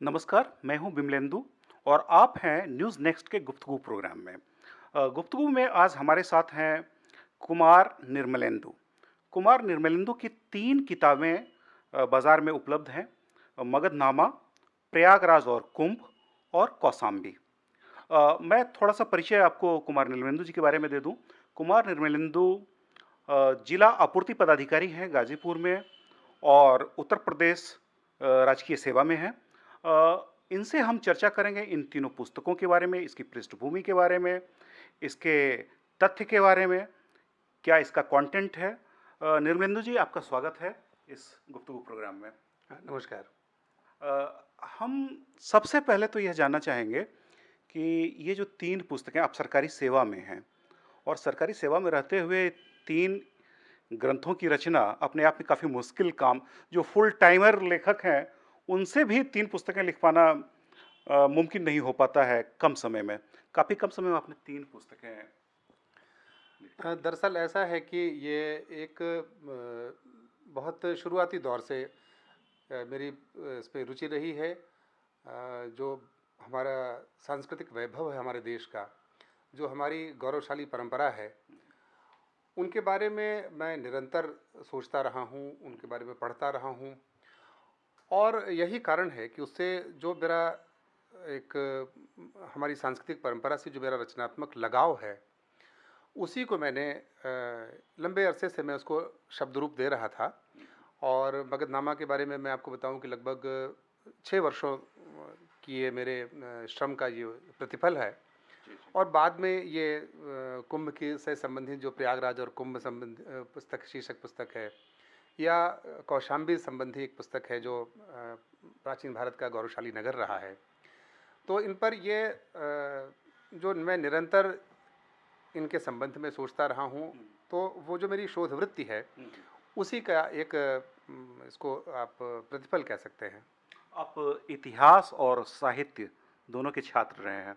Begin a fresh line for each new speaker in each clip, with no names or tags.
नमस्कार, मैं हूं बिमलेंदु और आप हैं न्यूज़ नेक्स्ट के गुफ्तगू प्रोग्राम में। गुफ्तगू में आज हमारे साथ हैं कुमार निर्मलेंदु। कुमार निर्मलेंदु की 3 किताबें बाज़ार में उपलब्ध हैं। मगधनामा, प्रयागराज और कुंभ और कौसाम्बी। मैं थोड़ा-सा परिचय आपको कुमार निर्मलेंदु जी के बारे में दे दूं। कुमार निर्मलेंदु जिला आपूर्ति पदाधिकारी हैं गाज़ीपुर में और उत्तर प्रदेश राजकीय सेवा में हैं। इनसे हम चर्चा करेंगे इन तीनों पुस्तकों के बारे में, इसकी पृष्ठभूमि के बारे में, इसके तथ्य के बारे में, क्या इसका कंटेंट है। निर्मलेंदु जी, आपका स्वागत है इस गुफ्तगू प्रोग्राम में।
नमस्कार।
हम सबसे पहले तो यह जानना चाहेंगे कि ये जो 3 पुस्तकें, आप सरकारी सेवा में हैं और सरकारी सेवा में रहते हुए 3 ग्रंथों की रचना अपने आप में काफ़ी मुश्किल काम, जो फुल टाइमर लेखक हैं, उनसे भी 3 पुस्तकें लिख पाना मुमकिन नहीं हो पाता है कम समय में। काफ़ी कम समय में आपने 3 पुस्तकें लिखी।
दरअसल ऐसा है कि ये एक बहुत शुरुआती दौर से मेरी इस पे रुचि रही है। जो हमारा सांस्कृतिक वैभव है हमारे देश का, जो हमारी गौरवशाली परंपरा है, उनके बारे में मैं निरंतर सोचता रहा हूँ, उनके बारे में पढ़ता रहा हूँ। और यही कारण है कि उससे जो मेरा एक हमारी सांस्कृतिक परंपरा से जो मेरा रचनात्मक लगाव है, उसी को मैंने लंबे अरसे से मैं उसको शब्द रूप दे रहा था। और मगधनामा के बारे में मैं आपको बताऊं कि लगभग 6 वर्षों की ये मेरे श्रम का ये प्रतिफल है।
जी, जी।
और बाद में ये कुंभ की से संबंधित जो प्रयागराज और कुंभ संबंध पुस्तक शीर्षक पुस्तक है, या कौशाम्बी संबंधी एक पुस्तक है जो प्राचीन भारत का गौरवशाली नगर रहा है। तो इन पर ये जो मैं निरंतर इनके संबंध में सोचता रहा हूँ, तो वो जो मेरी शोध वृत्ति है, उसी का एक इसको आप प्रतिफल कह सकते हैं।
आप इतिहास और साहित्य दोनों के छात्र रहे हैं,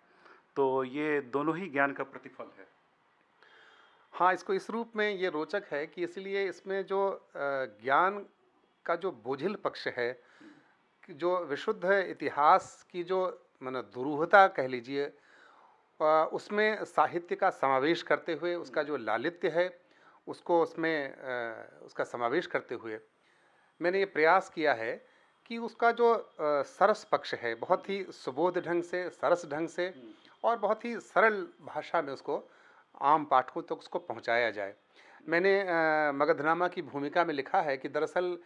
तो ये दोनों ही ज्ञान का प्रतिफल है।
हाँ, इसको इस रूप में ये रोचक है कि इसलिए इसमें जो ज्ञान का जो बोझिल पक्ष है, कि जो विशुद्ध इतिहास की जो माने दुरूहता कह लीजिए, उसमें साहित्य का समावेश करते हुए, उसका जो लालित्य है, उसको उसमें उसका समावेश करते हुए मैंने ये प्रयास किया है कि उसका जो सरस पक्ष है, बहुत ही सुबोध ढंग से, सरस ढंग से और बहुत ही सरल भाषा में उसको आम पाठकों तक उसको पहुंचाया जाए। मैंने मगधनामा की भूमिका में लिखा है कि दरअसल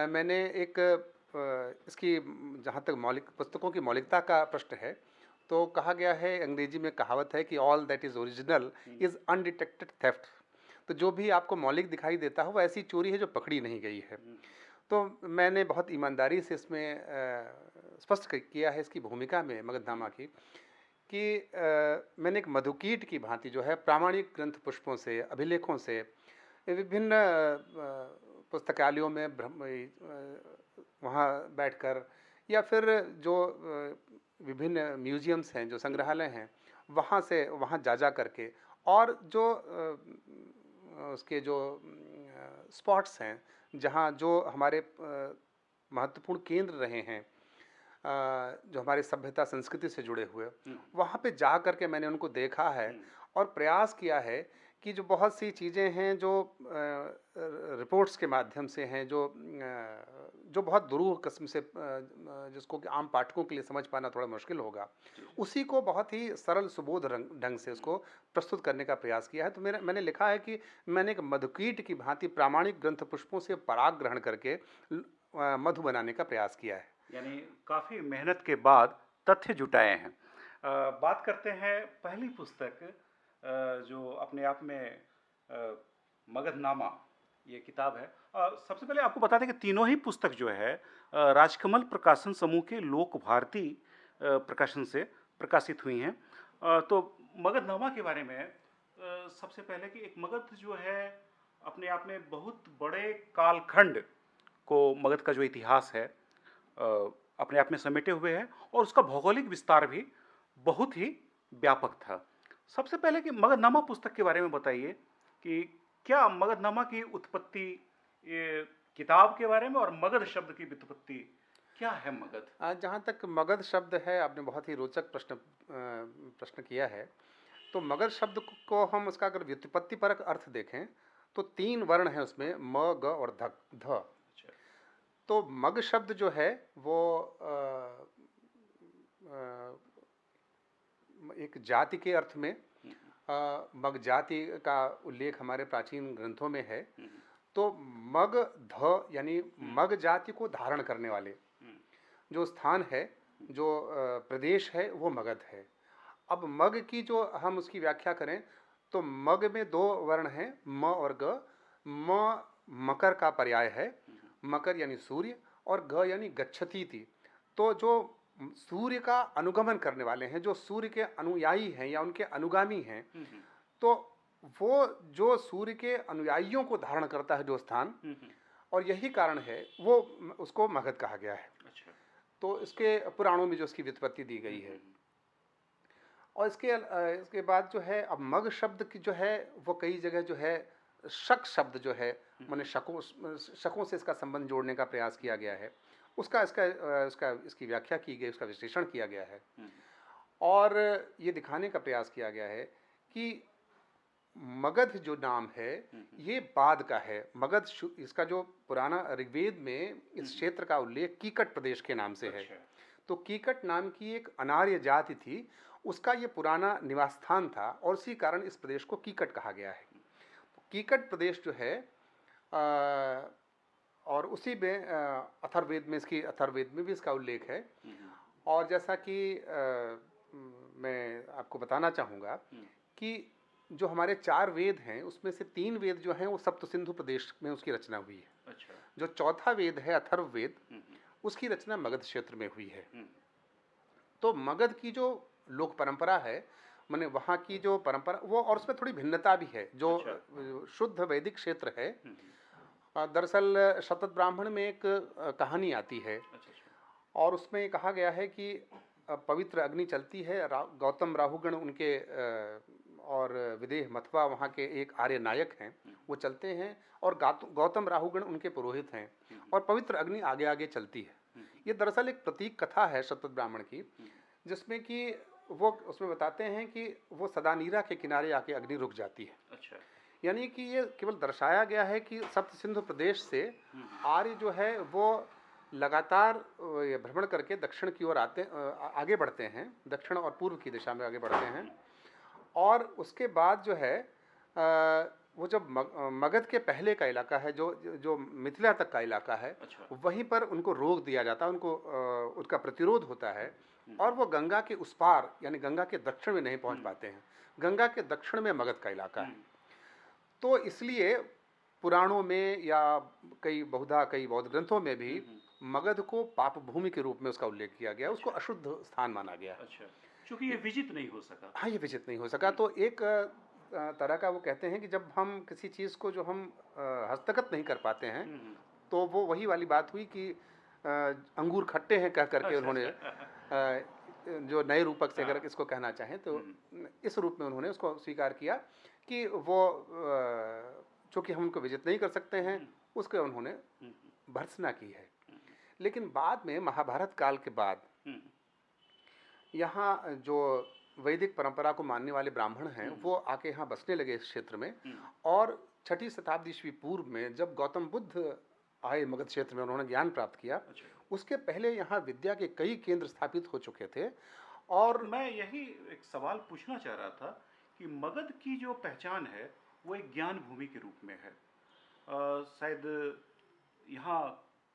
मैंने एक इसकी जहाँ तक मौलिक पुस्तकों की मौलिकता का प्रश्न है, तो कहा गया है, अंग्रेजी में कहावत है कि all that is original is undetected theft. तो जो भी आपको मौलिक दिखाई देता हो वो ऐसी चोरी है जो पकड़ी नहीं गई है। तो मैंने बहुत ईमानदारी से इसमें स्पष्ट किया है इसकी भूमिका में मगधनामा की, कि मैंने एक मधुकीट की भांति जो है प्रामाणिक ग्रंथ पुष्पों से, अभिलेखों से, विभिन्न पुस्तकालयों में वहाँ बैठकर, या फिर जो विभिन्न म्यूजियम्स हैं, जो संग्रहालय हैं, वहाँ जा करके, और जो उसके जो स्पॉट्स हैं, जहाँ जो हमारे महत्वपूर्ण केंद्र रहे हैं, जो हमारे सभ्यता संस्कृति से जुड़े हुए, वहाँ पे जा कर के मैंने उनको देखा है और प्रयास किया है कि जो बहुत सी चीज़ें हैं जो रिपोर्ट्स के माध्यम से हैं, जो बहुत दुरूह किस्म से जिसको कि आम पाठकों के लिए समझ पाना थोड़ा मुश्किल होगा, उसी को बहुत ही सरल सुबोध ढंग से उसको प्रस्तुत करने का प्रयास किया है। तो मैंने लिखा है कि मैंने एक मधुकीट की भांति प्रामाणिक ग्रंथ पुष्पों से पराग ग्रहण करके मधु बनाने का प्रयास किया है।
यानी काफ़ी मेहनत के बाद तथ्य जुटाए हैं। बात करते हैं पहली पुस्तक, जो अपने आप में मगधनामा ये किताब है। सबसे पहले आपको बता दें कि तीनों ही पुस्तक जो है राजकमल प्रकाशन समूह के लोक भारती प्रकाशन से प्रकाशित हुई हैं। तो मगधनामा के बारे में सबसे पहले कि एक मगध जो है अपने आप में बहुत बड़े कालखंड को, मगध का जो इतिहास है अपने आप में समेटे हुए है और उसका भौगोलिक विस्तार भी बहुत ही व्यापक था। सबसे पहले कि मगधनामा पुस्तक के बारे में बताइए कि क्या मगधनामा की उत्पत्ति, ये किताब के बारे में, और मगध शब्द की व्युत्पत्ति क्या है मगध?
जहाँ तक मगध शब्द है, आपने बहुत ही रोचक प्रश्न किया है। तो मगध शब्द को हम उसका अगर व्युत्पत्ति परक अर्थ देखें तो 3 वर्ण हैं उसमें, म, ग और ध।
अच्छा।
तो मग शब्द जो है वो अ, अ, एक जाति के अर्थ में,
हम्म,
मग जाति का उल्लेख हमारे प्राचीन ग्रंथों में है।
हम्म,
तो मग ध यानी
हम्म,
मग जाति को धारण करने वाले
हम्म,
जो स्थान है, जो प्रदेश है, वो मगध है। अब मग की जो हम उसकी व्याख्या करें तो मग में 2 वर्ण हैं, म और ग। म मकर का पर्याय है, मकर यानी सूर्य, और ग यानी गच्छति थी। तो जो सूर्य का अनुगमन करने वाले हैं, जो सूर्य के अनुयायी हैं या उनके अनुगामी हैं,
हम्म,
तो वो जो सूर्य के अनुयायियों को धारण करता है जो स्थान,
हम्म,
और यही कारण है वो उसको मगध कहा गया है।
अच्छा।
तो इसके पुराणों में जो उसकी व्युत्पत्ति दी गई है। और इसके बाद जो है, अब मग शब्द की जो है वो कई जगह जो है शक शब्द जो है, मैंने शकों से इसका संबंध जोड़ने का प्रयास किया गया है। इसकी व्याख्या की गई, उसका विश्लेषण किया गया है, और ये दिखाने का प्रयास किया गया है कि मगध जो नाम है ये बाद का है। मगध इसका जो पुराना ऋग्वेद में इस क्षेत्र का उल्लेख कीकट प्रदेश के नाम से है।
अच्छा।
तो कीकट नाम की एक अनार्य जाति थी, उसका ये पुराना निवास स्थान था, और इसी कारण इस प्रदेश को कीकट कहा गया है। तो कीकट प्रदेश जो है, और उसी में अथर्ववेद में, अथर्ववेद में भी इसका उल्लेख है। और जैसा कि मैं आपको बताना चाहूँगा कि जो हमारे 4 वेद हैं उसमें से 3 वेद जो हैं वो सप्त सिंधु प्रदेश में उसकी रचना हुई है।
अच्छा।
जो चौथा वेद है अथर्ववेद, उसकी रचना मगध क्षेत्र में हुई है। तो मगध की जो लोक परंपरा है, माने वहाँ की जो परंपरा वो, और उसमें थोड़ी भिन्नता भी है। जो शुद्ध वैदिक क्षेत्र है, दरअसल शतत ब्राह्मण में एक कहानी आती है, और उसमें ये कहा गया है कि पवित्र अग्नि चलती है, गौतम राहुगण उनके और विदेह मथवा वहाँ के एक आर्य नायक हैं, वो चलते हैं, और गौतम राहुगण उनके पुरोहित हैं, और पवित्र अग्नि आगे आगे चलती है। ये दरअसल एक प्रतीक कथा है शतत ब्राह्मण की, जिसमें कि वो उसमें बताते हैं कि वो सदानीरा के किनारे आके अग्नि रुक जाती है।
अच्छा।
यानी कि ये केवल दर्शाया गया है कि सप्त सिंधु प्रदेश से आर्य जो है वो लगातार ये भ्रमण करके दक्षिण की ओर आगे बढ़ते हैं, दक्षिण और पूर्व की दिशा में आगे बढ़ते हैं। और उसके बाद जो है वो जब मगध के पहले का इलाका है, जो मिथिला तक का इलाका है, वहीं पर उनको रोक दिया जाता है, उनको उसका प्रतिरोध होता है, और वो गंगा के उस पार यानी गंगा के दक्षिण में नहीं पहुंच पाते हैं। गंगा के दक्षिण में मगध का इलाका है। तो इसलिए पुराणों में या कई बौद्ध ग्रंथों में भी मगध को पाप भूमि के रूप में उसका उल्लेख किया गया, उसको अशुद्ध स्थान माना गया।
अच्छा, क्योंकि ये विजित नहीं हो सका।
हाँ, ये विजित नहीं हो सका। तो एक तरह का वो कहते हैं कि जब हम किसी चीज़ को जो हम हस्तगत नहीं कर पाते हैं, तो वो वही वाली बात हुई कि अंगूर खट्टे हैं कह करके उन्होंने जो नए रूपक से अगर इसको कहना चाहें तो इस रूप में उन्होंने उसको स्वीकार किया कि वो चूँकि हम उनको विजित नहीं कर सकते हैं, उसके उन्होंने भर्त्सना की है। लेकिन बाद में महाभारत काल के बाद यहाँ जो वैदिक परंपरा को मानने वाले ब्राह्मण हैं वो आके यहाँ बसने लगे इस क्षेत्र में, और 6ठी शताब्दी ईस्वी पूर्व में जब गौतम बुद्ध आए मगध क्षेत्र में, उन्होंने ज्ञान प्राप्त किया। उसके पहले यहाँ विद्या के कई केंद्र स्थापित हो चुके थे। और
मैं यही एक सवाल पूछना चाह रहा था कि मगध की जो पहचान है वो एक ज्ञान भूमि के रूप में है। शायद यहाँ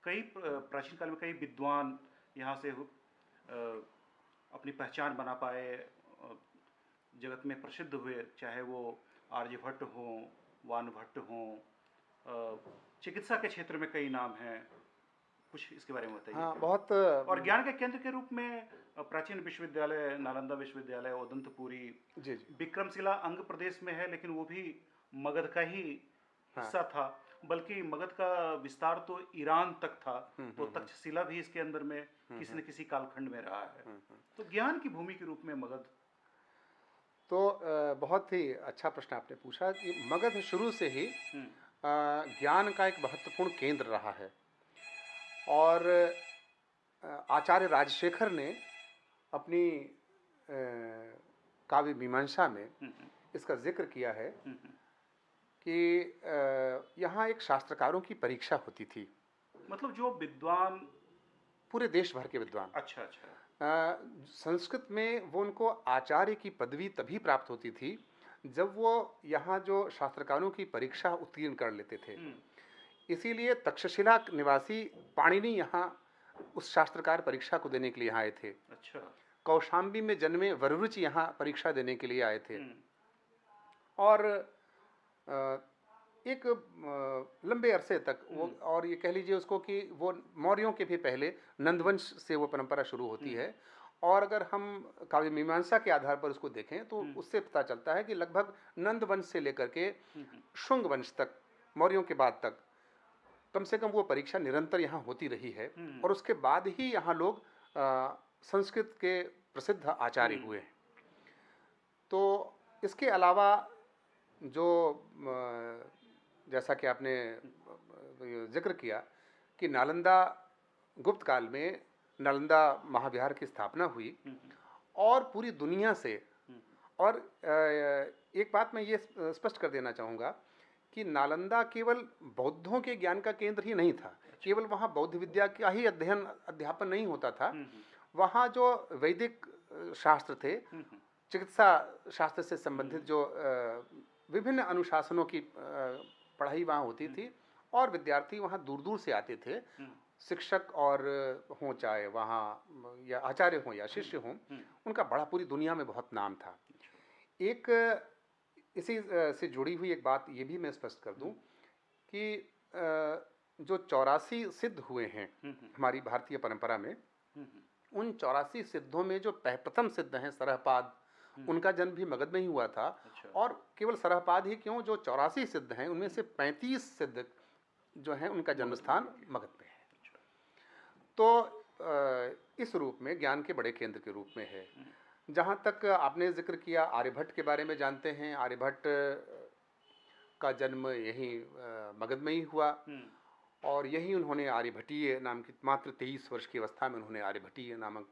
कई प्राचीन काल में कई विद्वान यहाँ से अपनी पहचान बना पाए, जगत में प्रसिद्ध हुए, चाहे वो आर्यभट्ट हों, वानभट्ट हों, चिकित्सा के क्षेत्र में कई नाम हैं। कुछ इसके बारे में बताइए।
हाँ, बहुत।
और ज्ञान के केंद्र के रूप में प्राचीन विश्वविद्यालय, नालंदा विश्वविद्यालय, उदंतपुरी,
जी।
विक्रमशिला अंग प्रदेश में है, लेकिन वो भी मगध का ही हिस्सा था। बल्कि मगध का विस्तार तो ईरान तक था, तो तक्षशिला भी इसके अंदर में किसी न किसी कालखंड में रहा है। तो ज्ञान की भूमि के रूप में मगध।
तो बहुत ही अच्छा प्रश्न आपने पूछा कि मगध शुरू से ही ज्ञान का एक महत्वपूर्ण केंद्र रहा है। और आचार्य राजशेखर ने अपनी काव्य मीमांसा में इसका जिक्र किया है कि यहाँ एक शास्त्रकारों की परीक्षा होती थी,
मतलब जो विद्वान
पूरे देश भर के विद्वान।
अच्छा अच्छा
संस्कृत में वो उनको आचार्य की पदवी तभी प्राप्त होती थी जब वो यहाँ जो शास्त्रकारों की परीक्षा उत्तीर्ण कर लेते थे। इसीलिए तक्षशिला निवासी पाणिनि यहाँ उस शास्त्रकार परीक्षा को देने के लिए यहाँ आए थे।
अच्छा
कौशाम्बी में जन्मे वररुचि यहाँ परीक्षा देने के लिए आए थे। और एक लंबे अरसे तक वो, और ये कह लीजिए उसको कि वो मौर्यों के भी पहले नंदवंश से वो परंपरा शुरू होती है। और अगर हम काव्य मीमांसा के आधार पर उसको देखें तो उससे पता चलता है कि लगभग नंदवंश से लेकर के शुंग वंश तक, मौर्यों के बाद तक कम से कम वो परीक्षा निरंतर यहाँ होती रही है। और उसके बाद ही यहाँ लोग संस्कृत के प्रसिद्ध आचार्य हुए हैं। तो इसके अलावा जो जैसा कि आपने जिक्र किया कि नालंदा गुप्त काल में नालंदा महाविहार की स्थापना हुई और पूरी दुनिया से, और एक बात मैं ये स्पष्ट कर देना चाहूँगा कि नालंदा केवल बौद्धों के ज्ञान का केंद्र ही नहीं था, केवल वहाँ बौद्ध विद्या का ही अध्यापन नहीं होता था। वहाँ जो वैदिक शास्त्र थे, चिकित्सा शास्त्र से संबंधित जो विभिन्न अनुशासनों की पढ़ाई वहाँ होती थी और विद्यार्थी वहाँ दूर दूर से आते थे। शिक्षक और हों, चाहे वहाँ या आचार्य हों या शिष्य हों, उनका बड़ा पूरी दुनिया में बहुत नाम था। एक इसी से जुड़ी हुई एक बात ये भी मैं स्पष्ट कर दूं कि जो 84 सिद्ध हुए हैं हमारी भारतीय परंपरा में, उन 84 सिद्धों में जो प्रथम सिद्ध हैं सरहपाद, उनका जन्म भी मगध में ही हुआ था। और केवल सरहपाद ही क्यों, जो 84 सिद्ध हैं उनमें से 35 सिद्ध जो हैं उनका जन्म स्थान मगध में है। तो इस रूप में ज्ञान के बड़े केंद्र के रूप में है। जहाँ तक आपने जिक्र किया आर्यभट्ट के बारे में, जानते हैं आर्यभट्ट का जन्म यहीं मगध में ही हुआ और यही उन्होंने आर्यभट्टीय नाम की, मात्र 23 वर्ष की अवस्था में उन्होंने आर्यभट्टीय नामक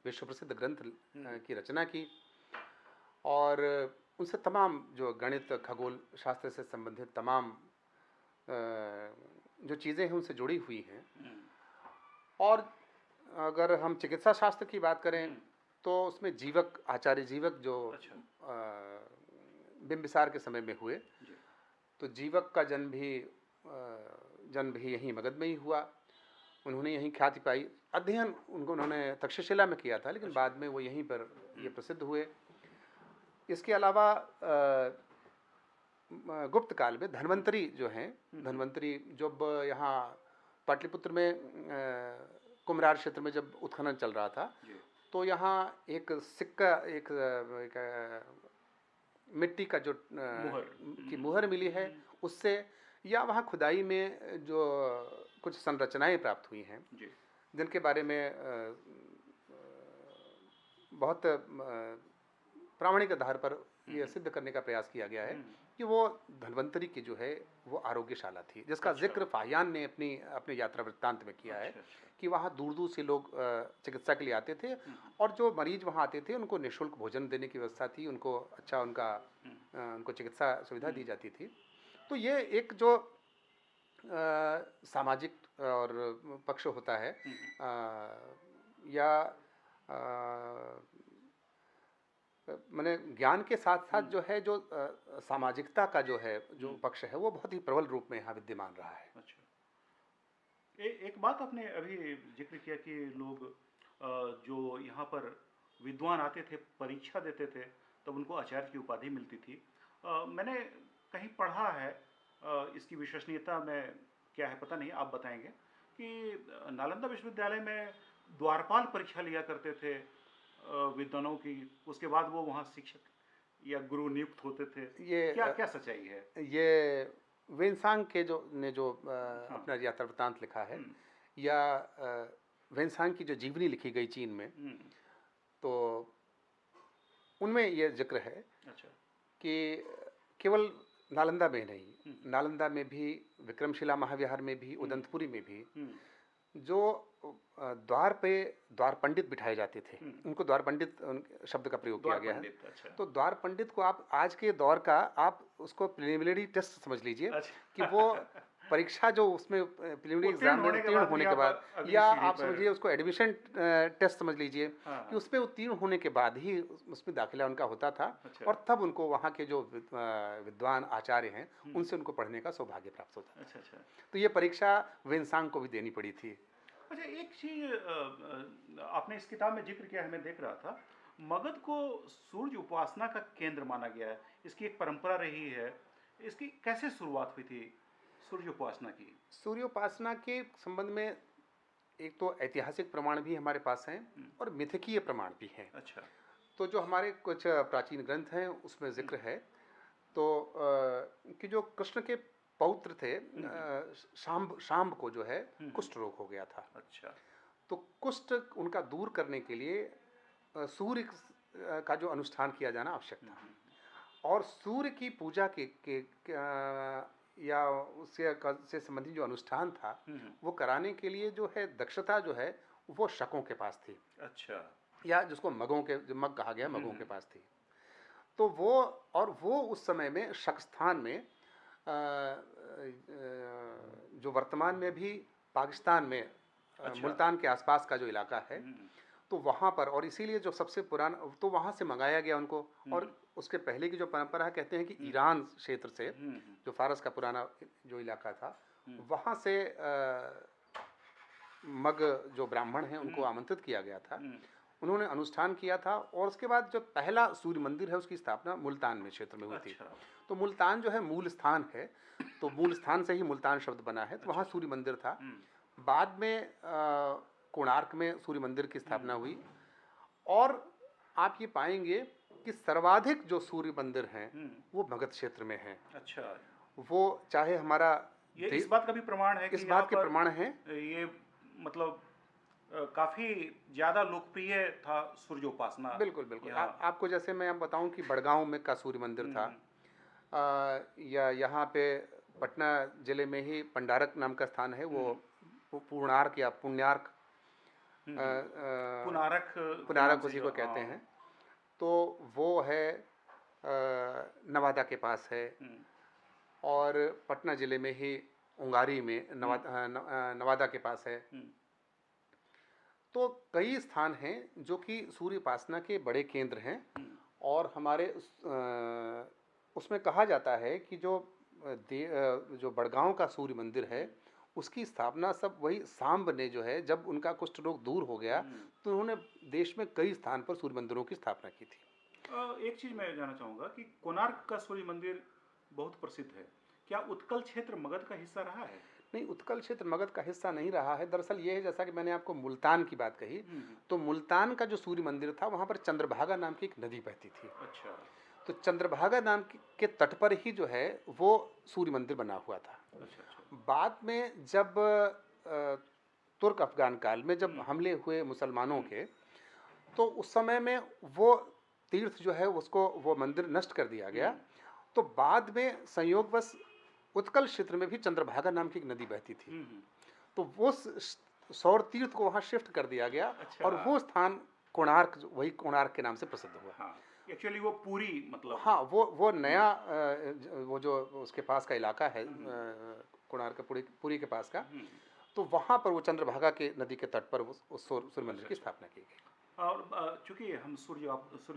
विश्व प्रसिद्ध ग्रंथ की रचना की। और उनसे तमाम जो गणित खगोल शास्त्र से संबंधित तमाम जो चीज़ें हैं उनसे जुड़ी हुई हैं। और अगर हम चिकित्सा शास्त्र की बात करें तो उसमें जीवक, आचार्य जीवक जो बिंबिसार के समय में हुए, तो जीवक का जन्म भी यहीं मगध में ही हुआ। उन्होंने यहीं ख्याति पाई। अध्ययन उन्होंने तक्षशिला में किया था, लेकिन बाद में वो यहीं पर ये प्रसिद्ध हुए। इसके अलावा गुप्त काल में धन्वंतरी जो हैं, धन्वंतरी जब यहाँ पाटलिपुत्र में कुम्हरार क्षेत्र में जब उत्खनन चल रहा था, तो यहाँ एक सिक्का, एक मिट्टी का जो की मुहर मिली है, उससे या वहाँ खुदाई में जो कुछ संरचनाएं प्राप्त हुई हैं जिनके बारे में बहुत प्रामाणिक आधार पर यह सिद्ध करने का प्रयास किया गया है कि वो धन्वंतरी की जो है वो आरोग्यशाला थी, जिसका जिक्र फाहियान ने अपने यात्रा वृत्तांत में किया है कि वहाँ दूर दूर से लोग चिकित्सा के लिए आते थे और जो मरीज वहाँ आते थे उनको निःशुल्क भोजन देने की व्यवस्था थी, उनको अच्छा उनको चिकित्सा सुविधा दी जाती थी। तो ये एक जो सामाजिक और पक्ष होता है या मैंने ज्ञान के साथ साथ जो है जो सामाजिकता का जो है जो पक्ष है वो बहुत ही प्रबल रूप में यहाँ विद्यमान रहा है।
अच्छा, एक बात आपने अभी जिक्र किया कि लोग जो यहाँ पर विद्वान आते थे, परीक्षा देते थे, तब उनको आचार्य की उपाधि मिलती थी। मैंने कहीं पढ़ा है, इसकी विश्वसनीयता में क्या है पता नहीं, आप बताएंगे, कि नालंदा विश्वविद्यालय में द्वारपाल परीक्षा लिया करते थे विद्वानों की, उसके बाद वो वहाँ शिक्षक या गुरु नियुक्त होते थे। ये क्या सच्चाई है?
ये वेनसांग के जो अपना यात्रा वृत्तांत लिखा है, या वेनसांग की जो जीवनी लिखी गई चीन में, तो उनमें ये जिक्र है कि केवल नालंदा में नहीं, नालंदा में भी, विक्रमशिला महाविहार में भी, उदंतपुरी में भी जो द्वार पे द्वार पंडित बिठाए जाते थे, उनको द्वार पंडित शब्द का प्रयोग किया
द्वार
गया है।
पंडित, अच्छा।
तो द्वार पंडित को आप आज के दौर का आप उसको प्रिलिमिनरी टेस्ट समझ लीजिए कि
अच्छा।
वो परीक्षा जो उसमें प्रिलिमिनरी
उत्तीर्ण
एग्जाम में
होने के
उत्तीर्ण
बाद
होने
ही
के
आप
बाद,
अगली
या
सीढ़ी
आप
पर।
समझिए उसको एडमिशन टेस्ट समझ लीजिए
हाँ,
कि
हाँ।
उसमें उत्तीर्ण होने के बाद ही उसमें दाखिला उनका होता था,
अच्छा।
और तब उनको वहाँ के जो विद्वान आचार्य हैं उनसे उनको पढ़ने का सौभाग्य प्राप्त होता था।
अच्छा, अच्छा।
तो ये परीक्षा वेन्सांग को भी देनी पड़ी थी।
अच्छा, एक चीज आपने इस किताब में जिक्र किया है, मैं देख रहा था, मगध को सूर्य उपासना का केंद्र माना गया है, इसकी एक परंपरा रही है। इसकी कैसे शुरुआत हुई थी सूर्य उपासना की?
सूर्योपासना के संबंध में एक तो ऐतिहासिक प्रमाण भी हमारे पास हैं और मिथकीय प्रमाण भी हैं।
अच्छा।
तो जो हमारे कुछ प्राचीन ग्रंथ हैं उसमें जिक्र है, तो कि जो कृष्ण के पौत्र थे, शाम्ब शाम्ब को जो है कुष्ठ रोग हो गया था।
अच्छा।
तो कुष्ठ उनका दूर करने के लिए सूर्य का जो अनुष्ठान किया जाना आवश्यक था, और सूर्य की पूजा या उससे से संबंधित जो अनुष्ठान था वो कराने के लिए जो है दक्षता जो है वो शकों के पास थी,
अच्छा।
या जिसको मगों के, जो मग कहा गया, मगों के पास थी। तो वो उस समय में शक स्थान में जो वर्तमान में भी पाकिस्तान में
अच्छा।
मुल्तान के आसपास का जो इलाका है, तो वहाँ पर, और इसीलिए जो सबसे पुराना, तो वहाँ से मंगाया गया उनको। और उसके पहले की जो परंपरा है, कहते हैं कि ईरान क्षेत्र से, जो फारस का पुराना जो इलाका था, वहाँ से मग जो ब्राह्मण हैं उनको आमंत्रित किया गया था, उन्होंने अनुष्ठान किया था, और उसके बाद जो पहला सूर्य मंदिर है उसकी स्थापना मुल्तान में क्षेत्र में हुई थी।
अच्छा।
तो मुल्तान जो है मूल स्थान है, तो मूल स्थान से ही मुल्तान शब्द बना है, तो वहाँ सूर्य मंदिर था। बाद में कोणार्क में सूर्य मंदिर की स्थापना हुई, और आप ये पाएंगे कि सर्वाधिक जो सूर्य मंदिर हैं वो मगध क्षेत्र में हैं।
अच्छा।
वो चाहे हमारा
ये इस बात का भी प्रमाण है कि
इस
यहाँ
बात के
पर
प्रमाण हैं,
ये मतलब काफी ज्यादा लोकप्रिय था सूर्य उपासना।
बिल्कुल बिल्कुल।
यहाँ।
आपको जैसे मैं अब बताऊं कि बड़गांव में का सूर्य मंदिर था, या यहाँ पे पटना जिले में ही पंडारक नाम का स्थान है, वो पूर्णार्क या पुण्यार्क,
पुनारक के नाम
पुनारक
से
उसी
जो,
को कहते
हाँ।
हैं। तो वो है नवादा के पास है, और पटना जिले में ही उंगारी में नवादा के पास है। तो कई स्थान हैं जो कि सूर्य उपासना के बड़े केंद्र हैं, और हमारे उसमें कहा जाता है कि जो बड़गांव का सूर्य मंदिर है उसकी स्थापना सब वही सांब ने जो है, जब उनका कुष्ठ रोग दूर हो गया तो उन्होंने देश में कई स्थान पर सूर्य मंदिरों की स्थापना की थी।
एक चीज मैं जानना चाहूंगा कि कोणार्क का सूर्य मंदिर बहुत प्रसिद्ध है, क्या उत्कल क्षेत्र मगध का हिस्सा रहा है?
नहीं, उत्कल क्षेत्र मगध का हिस्सा नहीं रहा है। दरअसल ये है, जैसा कि मैंने आपको मुल्तान की बात कही, तो मुल्तान का जो सूर्य मंदिर था वहाँ पर चंद्रभागा नाम की एक नदी बहती थी।
अच्छा।
तो चंद्रभागा नाम के तट पर ही जो है वो सूर्य मंदिर बना हुआ था।
अच्छा।
बाद में जब तुर्क अफगान काल में जब हमले हुए मुसलमानों के, तो उस समय में वो तीर्थ जो है उसको, वो मंदिर नष्ट कर दिया गया। तो बाद में संयोगवश उत्कल क्षेत्र में भी चंद्रभागा नाम की एक नदी बहती थी, तो वो सौर तीर्थ को वहाँ शिफ्ट कर दिया गया।
अच्छा।
और वो स्थान कोणार्क, वही कोणार्क के नाम से प्रसिद्ध हुआ।
हाँ, एक्चुअली वो पूरी मतलब,
हाँ, वो नया वो जो उसके पास का इलाका है, कोणार्क पुरी के पास का, तो वहाँ पर वो चंद्रभागा के नदी के तट पर उस सूर्य मंदिर की स्थापना की गई।
और चूंकि हम सूर्य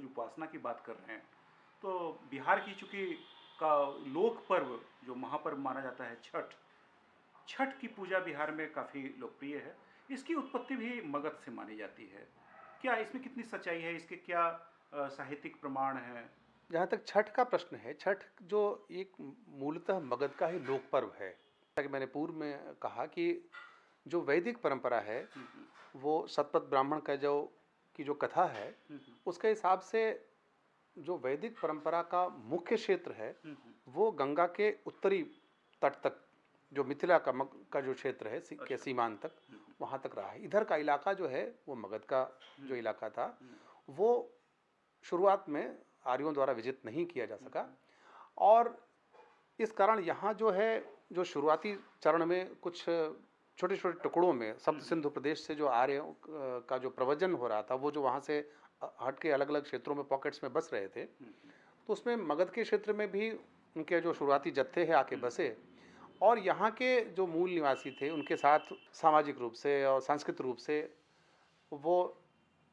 उपासना की बात कर रहे हैं, तो बिहार की चूंकि का लोक पर्व जो महापर्व माना जाता है छठ की पूजा बिहार में काफ़ी लोकप्रिय है। इसकी उत्पत्ति भी मगध से मानी जाती है। क्या इसमें कितनी सच्चाई है? इसके क्या साहित्यिक प्रमाण हैं?
जहाँ तक छठ का प्रश्न है, छठ जो एक मूलतः मगध का ही लोक पर्व है। जैसा कि मैंने पूर्व में कहा कि जो वैदिक परंपरा है वो शतपथ ब्राह्मण का जो कथा है, उसके हिसाब से जो वैदिक परंपरा का मुख्य क्षेत्र है वो गंगा के उत्तरी तट तक, जो मिथिला का जो क्षेत्र है के सीमांत तक, वहाँ तक रहा है। इधर का इलाका जो है वो मगध का जो इलाका था वो शुरुआत में आर्यों द्वारा विजित नहीं किया जा सका, और इस कारण यहाँ जो है, जो शुरुआती चरण में कुछ छोटे छोटे टुकड़ों में सप्त सिंधु प्रदेश से जो आर्यों का जो प्रव्रजन हो रहा था, वो जो वहाँ से हट के अलग अलग क्षेत्रों में पॉकेट्स में बस रहे थे, तो उसमें मगध के क्षेत्र में भी उनके जो शुरुआती जत्थे हैं आके बसे, और यहाँ के जो मूल निवासी थे उनके साथ सामाजिक रूप से और सांस्कृतिक रूप से वो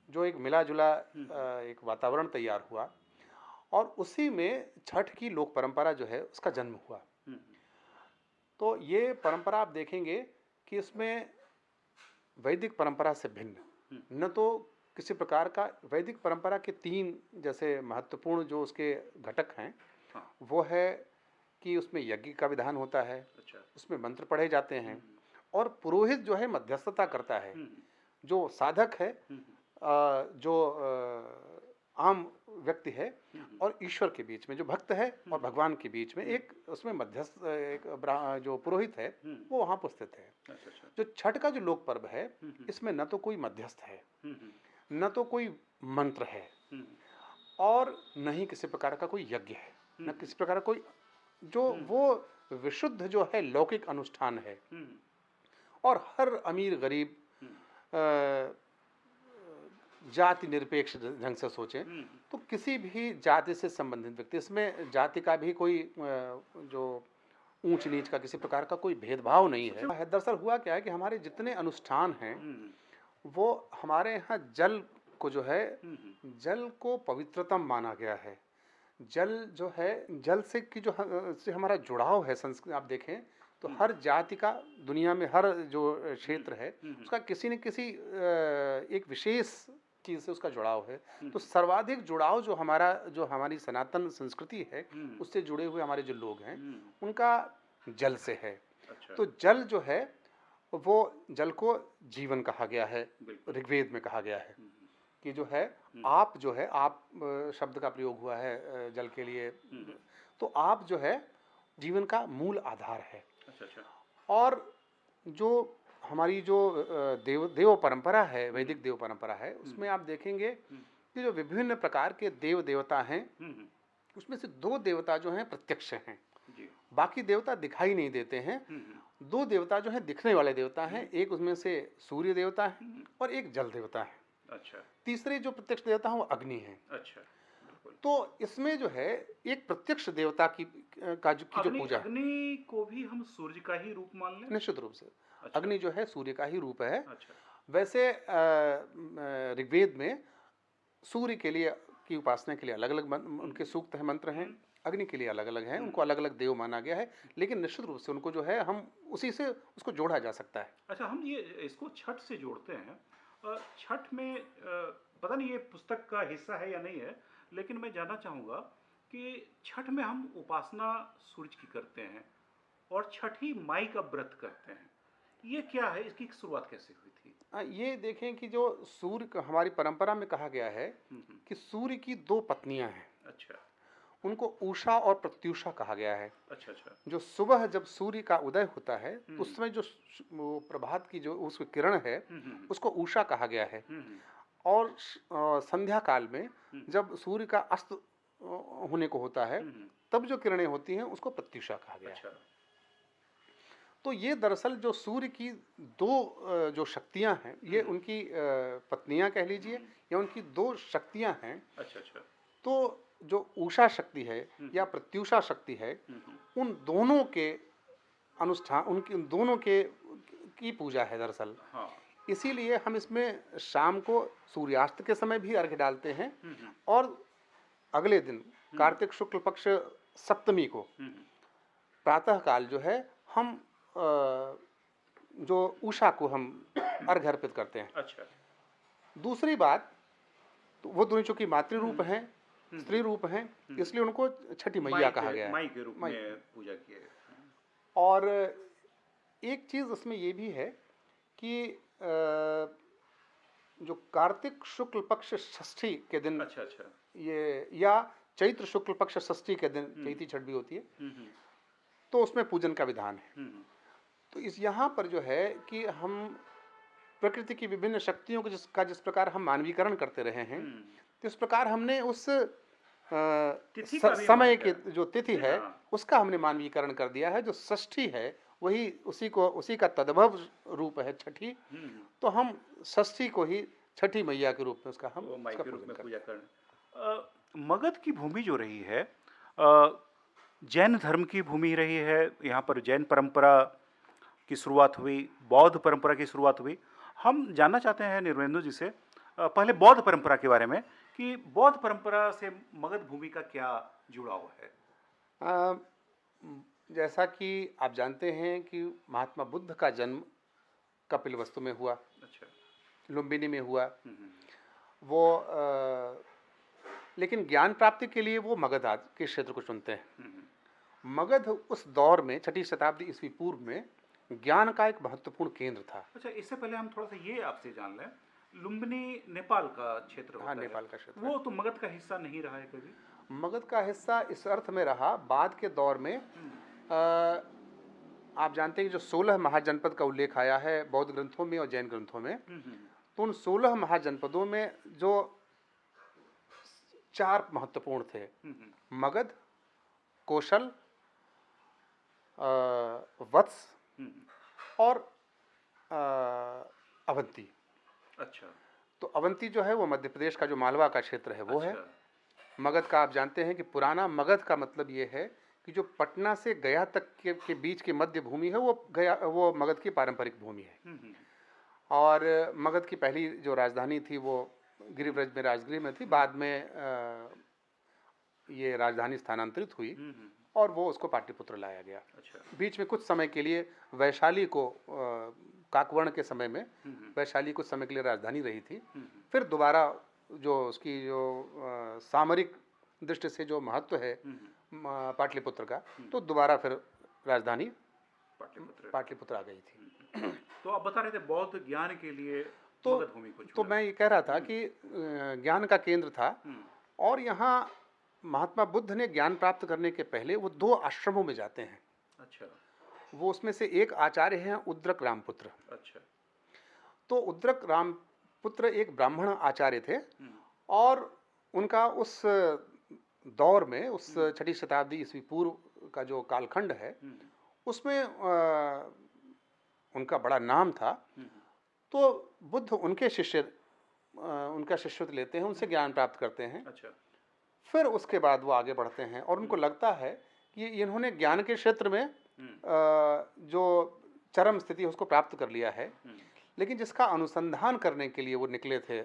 जो एक मिला जुला एक वातावरण तैयार हुआ, और उसी में छठ की लोक परंपरा जो है उसका जन्म हुआ। तो ये परंपरा आप देखेंगे कि इसमें वैदिक परंपरा से भिन्न न तो किसी प्रकार का, वैदिक परंपरा के तीन जैसे महत्वपूर्ण जो उसके घटक हैं, वो है कि उसमें यज्ञ का विधान होता है, उसमें मंत्र पढ़े जाते हैं, और पुरोहित जो है मध्यस्थता करता है, जो साधक है, जो आम व्यक्ति है और ईश्वर के बीच में, जो भक्त है और भगवान के बीच में एक उसमें मध्यस्थ एक जो पुरोहित है वो वहाँ उपस्थित है। जो छठ का जो लोक पर्व है, इसमें न तो कोई मध्यस्थ है, न तो कोई मंत्र है, और न ही किसी प्रकार का कोई यज्ञ है, न किसी प्रकार का कोई, जो वो विशुद्ध जो है लौकिक अनुष्ठान है। और हर अमीर गरीब जाति निरपेक्ष ढंग से सोचें तो किसी भी जाति से संबंधित व्यक्ति, इसमें जाति का भी कोई जो ऊंच नीच का किसी प्रकार का कोई भेदभाव नहीं है। दरअसल हुआ क्या है कि हमारे जितने अनुष्ठान हैं वो हमारे यहाँ जल को जो है, जल को पवित्रतम माना गया है। जल जो है, जल से की जो से हमारा जुड़ाव है संस्कृति, आप देखें तो हर जाति का दुनिया में हर जो क्षेत्र है उसका किसी न किसी एक विशेष चीज से उसका जुड़ाव है। तो सर्वाधिक जुड़ाव जो हमारी सनातन संस्कृति है उससे जुड़े हुए हमारे जो लोग हैं उनका जल से है। तो जल जो है वो जल को जीवन कहा गया है, ऋग्वेद में कहा गया है कि जो है आप जो है, आप शब्द का प्रयोग हुआ है जल के लिए, तो आप जो है जीवन का मूल आधार है। और जो हमारी जो देव परंपरा है, वैदिक देव परंपरा है, उसमें आप देखेंगे कि जो विभिन्न प्रकार के देव देवता हैं उसमें से दो देवता जो हैं प्रत्यक्ष हैं, बाकी देवता दिखाई नहीं देते हैं। दो देवता जो हैं दिखने वाले देवता हैं, एक उसमें से सूर्य देवता है और एक जल देवता है।
अच्छा।
तीसरे जो प्रत्यक्ष देवता है वो अग्नि है।
अच्छा।
तो इसमें जो है एक प्रत्यक्ष देवता की जो पूजा,
अग्नि को भी हम सूर्य का ही रूप मान लें?
निश्चित रूप से।
अच्छा।
अग्नि जो है सूर्य का ही रूप है।
अच्छा।
वैसे ऋग्वेद में सूर्य के लिए की उपासना के लिए अलग अलग उनके सूक्त है, मंत्र हैं, अग्नि के लिए अलग अलग हैं, उनको अलग अलग देव माना गया है, लेकिन निश्चित रूप से उनको जो है हम उसी से उसको जोड़ा जा सकता है।
अच्छा, हम ये इसको छठ से जोड़ते हैं। छठ में पता नहीं ये पुस्तक का हिस्सा है या नहीं है, लेकिन मैं जानना चाहूँगा कि छठ में हम उपासना सूर्य की करते हैं और छठी माई का व्रत करते हैं, ये क्या है, इसकी शुरुआत कैसे हुई थी?
ये देखें कि जो सूर्य हमारी परंपरा में कहा गया है कि सूर्य की दो पत्नियां हैं।
अच्छा।
उनको उषा और प्रत्युषा कहा गया है।
अच्छा अच्छा। जो
सुबह जब सूर्य का उदय होता है तो उस समय जो प्रभात की जो उसकी किरण है उसको उषा कहा गया है, और संध्या काल में जब सूर्य का अस्त होने को होता है तब जो किरणें होती हैं उसको प्रत्युषा कहा गया है। तो ये दरअसल जो सूर्य की दो जो शक्तियां हैं, ये उनकी पत्नियां कह लीजिए या उनकी दो शक्तियां हैं।
अच्छा अच्छा। तो
जो उषा शक्ति है या प्रत्युषा शक्ति है, उन दोनों के अनुष्ठान, उनकी दोनों के की पूजा है दरअसल। हाँ। इसीलिए हम इसमें शाम को सूर्यास्त के समय भी अर्घ्य डालते हैं, और अगले दिन कार्तिक शुक्ल पक्ष सप्तमी को प्रातः काल जो है हम जो उषा को हम अर्घ्य अर्पित करते हैं। अच्छा। दूसरी बात, तो वो दोनों चूंकि मातृ रूप हैं, स्त्री रूप हैं, इसलिए उनको छठी मैया कहा गया है,
माई के रूप में पूजा किया है।
और एक चीज उसमें ये भी है कि जो कार्तिक शुक्ल पक्ष षष्ठी के दिन, अच्छा अच्छा, ये या चैत्र शुक्ल पक्ष षष्ठी के दिन चैती छठ भी होती है, तो उसमें पूजन का विधान है। तो इस यहाँ पर जो है कि हम प्रकृति की विभिन्न शक्तियों को जिस प्रकार हम मानवीकरण करते रहे हैं, तो इस प्रकार हमने उस समय की जो तिथि है उसका हमने मानवीकरण कर दिया है। जो षष्ठी है वही उसी का तद्भव रूप है छठी। तो हम षष्ठी को ही छठी मैया के रूप में हम
वो माई
उसका
के रूप
पूजन
में
करते
पूजा करें। मगध की भूमि जो रही है, अ, जैन धर्म की भूमि रही है। यहाँ पर जैन परंपरा की शुरुआत हुई, बौद्ध परंपरा की शुरुआत हुई। हम जानना चाहते हैं निर्वेंदु जी से पहले बौद्ध परंपरा के बारे में, कि बौद्ध परंपरा से मगध भूमि का क्या जुड़ाव है।
हैं। जैसा कि आप जानते हैं कि महात्मा बुद्ध का जन्म कपिलवस्तु में हुआ,
अच्छा।
लुम्बिनी में हुआ।
हम्म,
वो लेकिन ज्ञान प्राप्ति के लिए वो मगध के क्षेत्र को चुनते हैं। मगध उस दौर में छठी शताब्दी ईस्वी पूर्व में ज्ञान का एक महत्वपूर्ण केंद्र था।
अच्छा, इससे पहले हम थोड़ा सा ये आपसे जान लें, लुम्बिनी नेपाल का क्षेत्र
हाँ,
होता है,
नेपाल का क्षेत्र
वो तो मगध का हिस्सा नहीं रहा है कभी।
है। मगध का हिस्सा इस अर्थ में रहा, बाद के दौर में आप जानते हैं कि जो 16 महाजनपद का उल्लेख आया है बौद्ध ग्रंथों में और जैन ग्रंथों में, तो उन 16 महाजनपदों में जो 4 महत्वपूर्ण थे, मगध, कौशल, वत्स और अवंती।
अच्छा।
तो अवंती जो है वो मध्य प्रदेश का जो मालवा का क्षेत्र है वो है।
अच्छा।
मगध का आप जानते हैं कि पुराना मगध का मतलब ये है कि जो पटना से गया तक के बीच की मध्य भूमि है वो मगध की पारंपरिक भूमि है। और मगध की पहली जो राजधानी थी वो गिरिब्रज में राजगृह में थी। बाद में ये राजधानी स्थानांतरित हुई और वो उसको पाटलिपुत्र लाया गया।
अच्छा।
बीच में कुछ समय के लिए वैशाली को काकवर्ण के समय में वैशाली कुछ समय के लिए राजधानी रही थी। फिर दोबारा जो उसकी जो सामरिक दृष्टि से जो महत्व है पाटलिपुत्र का, तो दोबारा फिर राजधानी पाटलिपुत्र आ गई थी।
तो आप बता रहे थे बौद्ध ज्ञान के लिए
तो
मगध भूमि को
तो
चुना।
मैं ये कह रहा था कि ज्ञान का केंद्र था। और यहाँ महात्मा बुद्ध ने ज्ञान प्राप्त करने के पहले वो 2 आश्रमों में जाते हैं।
अच्छा।
वो उसमें से एक आचार्य हैं उद्रक रामपुत्र।
अच्छा।
तो उद्रक रामपुत्र एक ब्राह्मण आचार्य थे और उनका उस दौर में, उस छठी शताब्दी ईस्वी पूर्व का जो कालखंड है, उसमें उनका बड़ा नाम था। तो बुद्ध उनका शिष्यत्व लेते हैं, उनसे ज्ञान प्राप्त करते हैं।
अच्छा।
फिर उसके बाद वो आगे बढ़ते हैं और उनको लगता है कि इन्होंने ज्ञान के क्षेत्र में जो चरम स्थिति है उसको प्राप्त कर लिया है, लेकिन जिसका अनुसंधान करने के लिए वो निकले थे,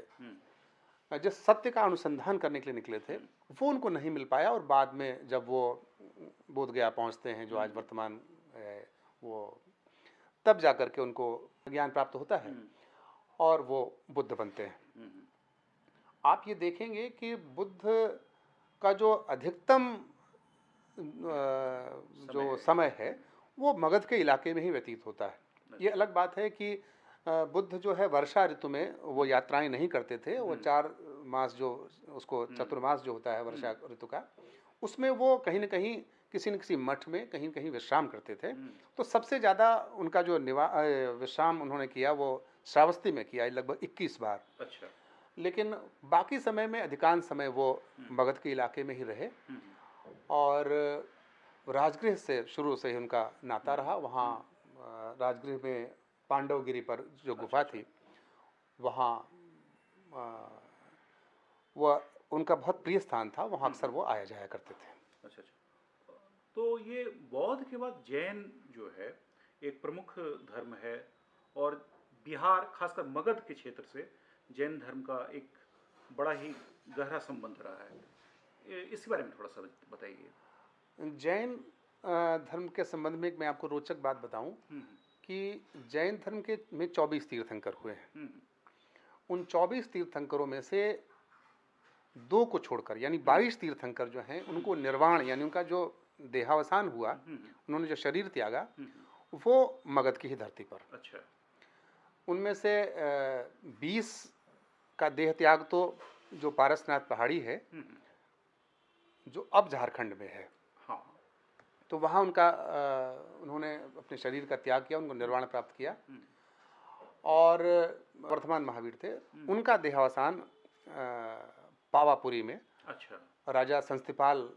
जिस सत्य का अनुसंधान करने के लिए निकले थे, वो उनको नहीं मिल पाया। और बाद में जब वो बोधगया पहुंचते हैं, जो आज वर्तमान है, वो तब जाकर के उनको ज्ञान प्राप्त होता है और वो बुद्ध बनते हैं। आप ये देखेंगे कि बुद्ध का जो अधिकतम जो समय है वो मगध के इलाके में ही व्यतीत होता है। ये अलग बात है कि बुद्ध जो है वर्षा ऋतु में वो यात्राएं नहीं करते थे। वो 4 मास जो उसको चतुर्मास जो होता है वर्षा ऋतु का, उसमें वो कहीं न कहीं किसी न किसी मठ में कहीं न कहीं विश्राम करते थे। तो सबसे ज़्यादा उनका जो विश्राम उन्होंने किया वो श्रावस्ती में किया, लगभग 21 बार।
अच्छा।
लेकिन बाकी समय में अधिकांश समय वो मगध के इलाके में ही रहे और राजगृह से शुरू से ही उनका नाता रहा। वहाँ राजगृह में पांडवगिरी पर जो गुफा थी, वहाँ वह उनका बहुत प्रिय स्थान था। वहाँ अक्सर वो आया जाया करते थे।
अच्छा। अच्छा, तो ये बौद्ध के बाद जैन जो है एक प्रमुख धर्म है, और बिहार खासकर मगध के क्षेत्र से जैन धर्म का एक बड़ा ही गहरा संबंध रहा है। इसके बारे में थोड़ा सा बताइए।
जैन धर्म के संबंध में मैं आपको रोचक बात बताऊं कि जैन धर्म के में 24 तीर्थंकर हुए हैं। उन 24 तीर्थंकरों में से 2 को छोड़कर यानी 22 तीर्थंकर जो हैं उनको निर्वाण यानी उनका जो देहावसान हुआ, उन्होंने जो शरीर त्यागा, वो मगध की ही धरती पर।
अच्छा।
उनमें से 20 का देह त्याग तो जो पारसनाथ पहाड़ी है, जो अब झारखंड में है,
हाँ,
तो वहाँ उनका उन्होंने अपने शरीर का त्याग किया, उनको निर्वाण प्राप्त किया। और वर्धमान महावीर थे, उनका देहावसान पावापुरी में,
अच्छा,
राजा संस्थिपाल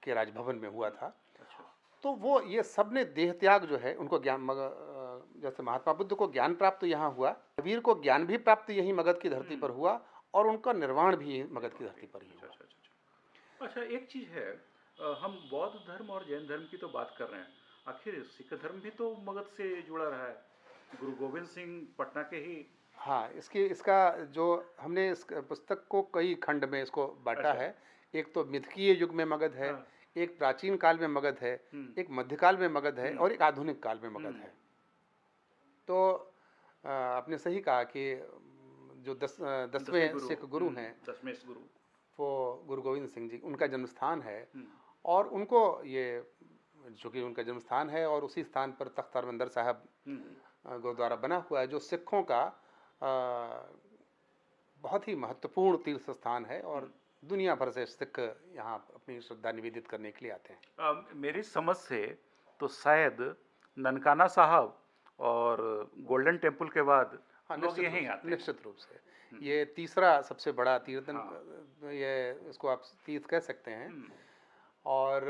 के राजभवन में हुआ था।
अच्छा।
तो वो ये सब ने देह त्याग जो है उनको जैसे महात्मा बुद्ध को ज्ञान प्राप्त यहाँ हुआ, कबीर को ज्ञान भी प्राप्त यही मगध की धरती पर हुआ, और उनका निर्वाण भी मगध की धरती पर ही हुआ।
अच्छा, एक चीज़ है, हम बौद्ध धर्म और जैन धर्म की तो बात कर रहे हैं, आखिर सिख धर्म भी तो मगध से जुड़ा रहा है। गुरु गोविंद सिंह पटना के ही।
हाँ, इसका जो हमने इस पुस्तक को कई खंड में इसको बांटा
अच्छा।
है। एक तो मिथकीय युग में मगध है,
हाँ।
एक प्राचीन काल में मगध है, एक मध्यकाल में मगध है, और एक आधुनिक काल में मगध है। तो आपने सही कहा कि जो 10वें सिख गुरु हैं,
10वें गुरु,
वो गुरु गोविंद सिंह जी, उनका जन्म स्थान है। और उनको ये जो कि उनका जन्म स्थान है, और उसी स्थान पर तख्त हरमंदिर साहब गुरुद्वारा बना हुआ है, जो सिखों का बहुत ही महत्वपूर्ण तीर्थ स्थान है, और दुनिया भर से सिख यहाँ अपनी श्रद्धा निवेदित करने के लिए आते हैं।
मेरी समझ से तो शायद ननकाना साहब और गोल्डन टेम्पल के बाद लोग यहीं आते हैं।
निश्चित रूप से ये तीसरा सबसे बड़ा तीर्थ, ये इसको आप तीर्थ कह सकते हैं। और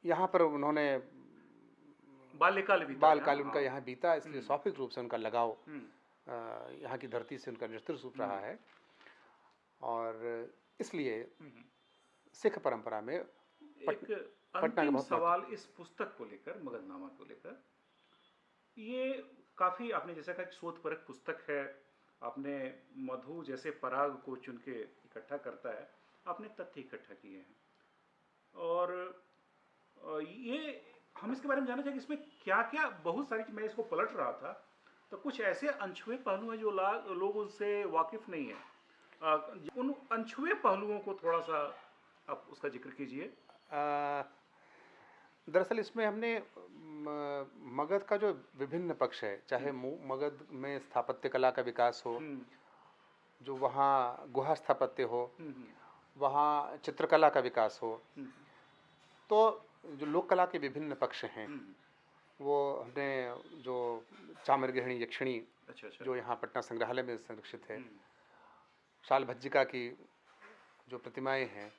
यहाँ पर उन्होंने बाल्यकाल उनका यहाँ बीता, इसलिए स्वाभाविक रूप से उनका लगाव यहाँ की धरती से उनका निश्चित रूप रहा है। और इसलिए सिख परंपरा में
एक अंतिम सवाल इस पुस्तक को लेकर, मगधनामा को लेकर, ये काफ़ी आपने जैसा कहा कि शोधपरक पुस्तक है, आपने मधु जैसे पराग को चुन के इकट्ठा करता है, आपने तथ्य इकट्ठा किए हैं, और ये हम इसके बारे में जानना चाहिए कि इसमें क्या क्या, बहुत सारी, मैं इसको पलट रहा था तो कुछ ऐसे अनछुए पहलू हैं जो लोग उनसे वाकिफ नहीं है। उन अनछुए पहलुओं को थोड़ा सा आप उसका जिक्र कीजिए।
दरअसल इसमें हमने मगध का जो विभिन्न पक्ष है, चाहे मगध में स्थापत्य कला का विकास हो, जो वहाँ गुहा स्थापत्य हो, वहाँ चित्रकला का विकास हो, तो जो लोक कला के विभिन्न पक्ष हैं, वो हमने जो चाम्रगृहिणी यक्षिणी, जो यहाँ पटना संग्रहालय में संरक्षित है, शाल भज्जिका की जो प्रतिमाएं हैं,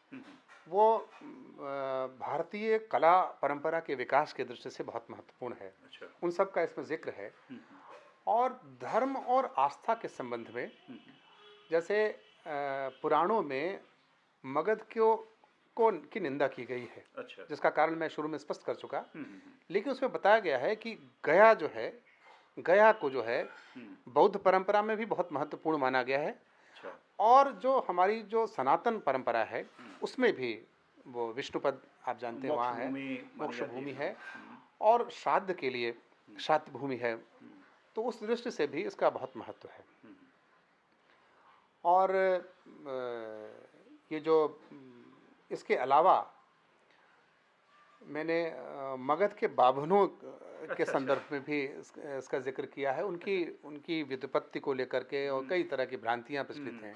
वो भारतीय कला परंपरा के विकास के दृष्टि से बहुत महत्वपूर्ण है। उन सब का इसमें जिक्र है। और धर्म और आस्था के संबंध में, जैसे पुराणों में मगध की निंदा की गई है, जिसका कारण मैं शुरू में स्पष्ट कर चुका, लेकिन उसमें बताया गया है कि गया को जो है बौद्ध परंपरा में भी बहुत महत्वपूर्ण माना गया है, और जो हमारी जो सनातन परंपरा है उसमें भी वो विष्णुपद आप जानते हैं वहाँ है, मोक्ष भूमि है, और श्राद्ध के लिए श्राद्ध भूमि है, तो उस दृष्टि से भी इसका बहुत महत्व है। और ये जो इसके अलावा मैंने मगध के बाभनों के संदर्भ में भी इसका जिक्र किया है, उनकी व्युत्पत्ति को लेकर के, और कई तरह की भ्रांतियाँ प्रचलित हैं।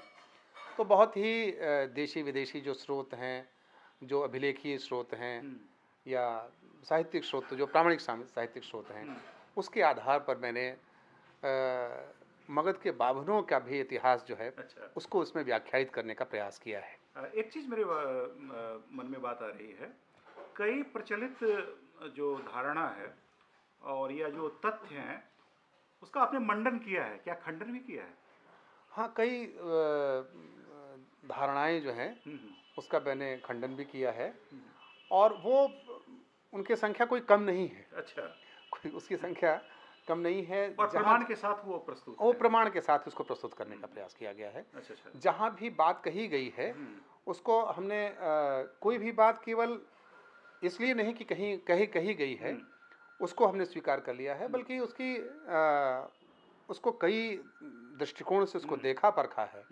तो बहुत ही देशी विदेशी जो स्रोत हैं, जो अभिलेखीय स्रोत हैं, या साहित्यिक स्रोत, जो प्रामाणिक साहित्यिक स्रोत हैं, उसके आधार पर मैंने मगध के बाभनों का भी इतिहास जो है उसको उसमें व्याख्यायित करने का प्रयास किया है।
एक चीज़ मेरे मन में बात आ रही है, कई प्रचलित जो धारणा है और या जो तथ्य हैं, उसका आपने मंडन किया है, क्या खंडन भी किया है?
हाँ, कई धारणाएं जो हैं उसका मैंने खंडन भी किया है, और वो उनकी संख्या कोई कम नहीं है। कोई उसकी संख्या कम नहीं है,
और प्रमाण के साथ वो
प्रमाण के साथ उसको प्रस्तुत करने का प्रयास किया गया है। जहाँ भी बात कही गई है उसको हमने कोई भी बात केवल इसलिए नहीं कि कही गई है उसको हमने स्वीकार कर लिया है, बल्कि उसको कई दृष्टिकोण से उसको देखा परखा है,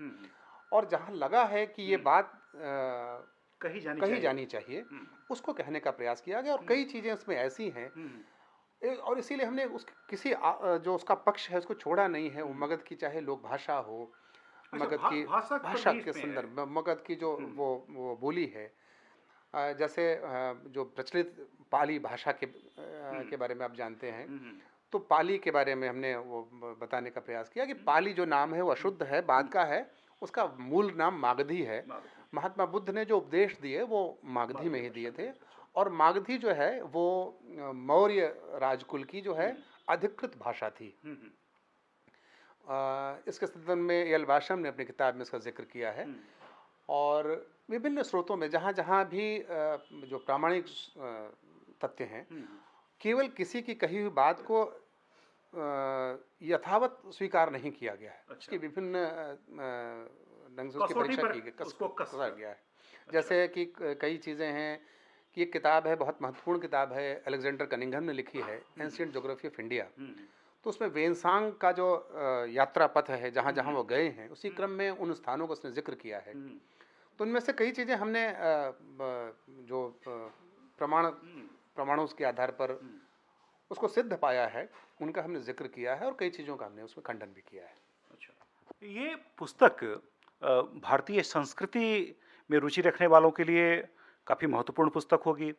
और जहाँ लगा है कि ये बात कही जानी चाहिए उसको कहने का प्रयास किया गया। और कई चीज़ें उसमें ऐसी हैं, और इसीलिए हमने जो उसका पक्ष है उसको छोड़ा नहीं है। वो मगध की चाहे लोक भाषा हो, मगध की भाषा के संदर्भ में मगध की जो वो बोली है, जैसे जो प्रचलित पाली भाषा के बारे में आप जानते हैं, तो पाली के बारे में हमने वो बताने का प्रयास किया कि पाली जो नाम है वो अशुद्ध है, बाद का है, उसका मूल नाम मागधी है। महात्मा बुद्ध ने जो उपदेश दिए वो मागधी में ही दिए थे, और मागधी जो है वो मौर्य राजकुल की जो है अधिकृत भाषा थी। इसके संदर्भ में एल वाशम ने अपनी किताब में इसका जिक्र किया है। और विभिन्न स्रोतों में जहाँ जहाँ भी जो प्रामाणिक तथ्य हैं, केवल किसी की कही हुई बात को यथावत स्वीकार नहीं किया गया है। उसकी विभिन्न ढंग से उसकी परीक्षा की गई, कसा गया है। जैसे कि कई चीज़ें हैं कि एक किताब है, बहुत महत्वपूर्ण किताब है, अलेक्जेंडर कनिंघम ने लिखी है, एंशिएंट ज्योग्राफी ऑफ इंडिया। तो उसमें वेनसांग का जो यात्रा पथ है, जहाँ जहाँ वो गए हैं, उसी क्रम में उन स्थानों का उसने जिक्र किया है। तो उनमें से कई चीज़ें हमने जो प्रमाणों के आधार पर उसको सिद्ध पाया है, उनका हमने जिक्र किया है, और कई चीज़ों का हमने उसमें खंडन भी किया है।
अच्छा, ये पुस्तक भारतीय संस्कृति में रुचि रखने वालों के लिए काफ़ी महत्वपूर्ण पुस्तक होगी,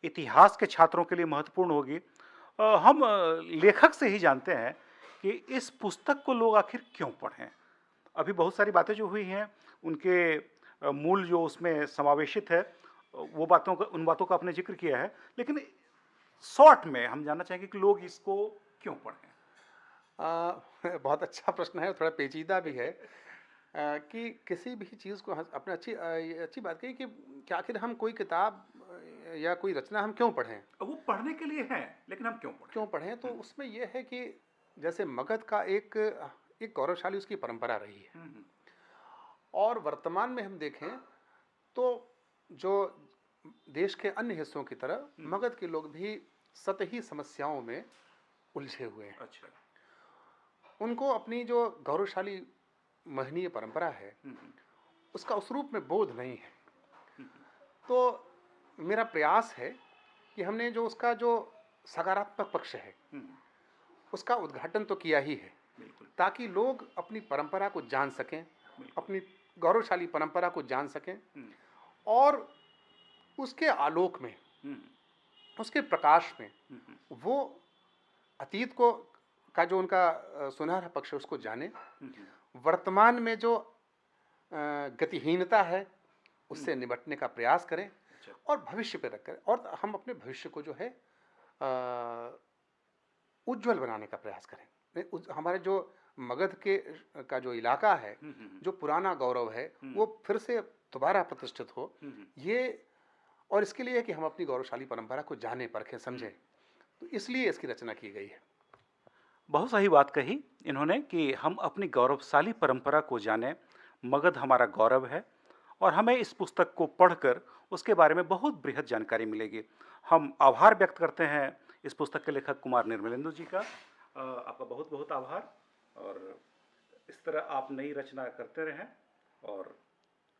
इतिहास के छात्रों के लिए महत्वपूर्ण होगी। हम लेखक से ही जानते हैं कि इस पुस्तक को लोग आखिर क्यों पढ़ें। अभी बहुत सारी बातें जो हुई हैं, उनके मूल जो उसमें समावेशित है, वो उन बातों का आपने जिक्र किया है, लेकिन शॉर्ट में हम जानना चाहेंगे कि लोग इसको क्यों पढ़ें।
बहुत अच्छा प्रश्न है, थोड़ा पेचीदा भी है। कि किसी भी चीज़ को अपने अच्छी बात कही कि आखिर हम कोई किताब या कोई रचना हम क्यों पढ़ें।
वो पढ़ने के लिए है, लेकिन हम क्यों पढ़ें।
तो उसमें यह है कि जैसे मगध का एक गौरवशाली उसकी परंपरा रही है, और वर्तमान में हम देखें तो जो देश के अन्य हिस्सों की तरह मगध के लोग भी सतही समस्याओं में उलझे हुए हैं।
अच्छा।
उनको अपनी जो गौरवशाली महनीय परंपरा है, उसका उस रूप में बोध नहीं है। तो मेरा प्रयास है कि हमने जो उसका जो सकारात्मक पक्ष है, उसका उद्घाटन तो किया ही है, ताकि लोग अपनी परंपरा को जान सकें, अपनी गौरवशाली परंपरा को जान सकें, और उसके आलोक में, उसके प्रकाश में वो अतीत को का जो उनका सुनहरा पक्ष है उसको जाने, वर्तमान में जो गतिहीनता है उससे निपटने का प्रयास करें, और भविष्य पे रखें, और हम अपने भविष्य को जो है उज्जवल बनाने का प्रयास करें। हमारे जो मगध का जो इलाका है, जो पुराना गौरव है, वो फिर से दोबारा प्रतिष्ठित हो, ये, और इसके लिए कि हम अपनी गौरवशाली परंपरा को जाने, परखें, समझें। तो इसलिए इसकी रचना की गई है।
बहुत सही बात कही इन्होंने कि हम अपनी गौरवशाली परंपरा को जानें, मगध हमारा गौरव है, और हमें इस पुस्तक को पढ़कर उसके बारे में बहुत बृहद जानकारी मिलेगी। हम आभार व्यक्त करते हैं इस पुस्तक के लेखक कुमार निर्मलेंदु जी का। आपका बहुत बहुत आभार, और इस तरह आप नई रचना करते रहें और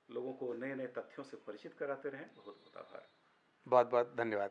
लोगों को नए नए तथ्यों से परिचित कराते रहें। बहुत बहुत आभार।
बहुत बहुत धन्यवाद।